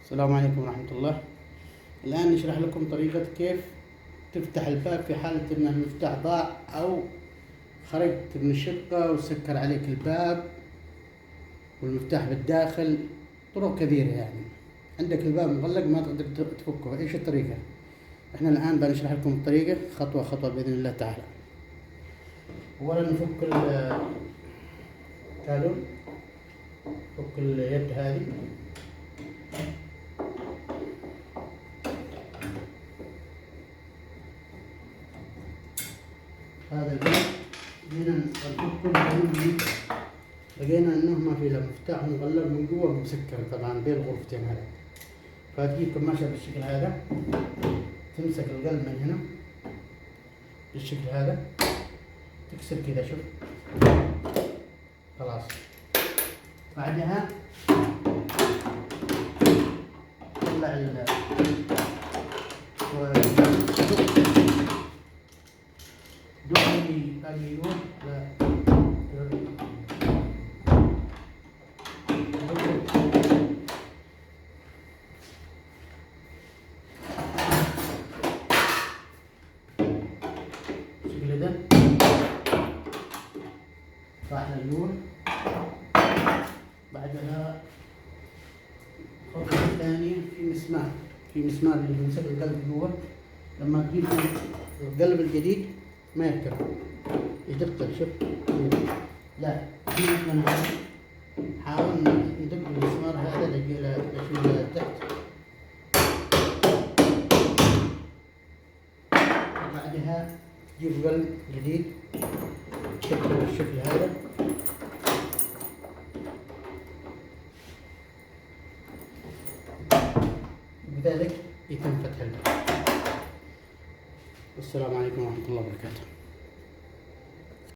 السلام عليكم ورحمة الله. الآن نشرح لكم طريقة كيف تفتح الباب في حالة أن المفتاح ضاع أو خرجت من الشقة وسكر عليك الباب والمفتاح بالداخل. طرق كثيرة، يعني عندك الباب مغلق ما تقدر تفكه. إيش الطريقة؟ إحنا الآن بنشرح لكم الطريقة خطوة خطوة بإذن الله تعالى. أولا نفك الكالون، نفك اليد هذه، هذا الباب جينا نفكه، لقينا انه ما في الا مفتاح مغلق من جوا مسكر طبعا بين الغرفتين هذا. فتجيب كماشة بالشكل هذا، تمسك القلب من هنا بالشكل هذا، تكسر كذا، شوف خلاص. بعدها طلع دقني اليمين بالشكل ده، راح للنور. بعدها الخطوة الثانية في مسمار اللي بيمسك القلب جوا. لما تجيب القلب الجديد ما يركب، يدق، شوف لا تجيب من هذا، حاول ندق المسمار هذا لشيء تحت. بعدها تجيب قلب جديد تشكله بالشكل هذا، بذلك يتم فتح الباب. والسلام عليكم ورحمة الله وبركاته.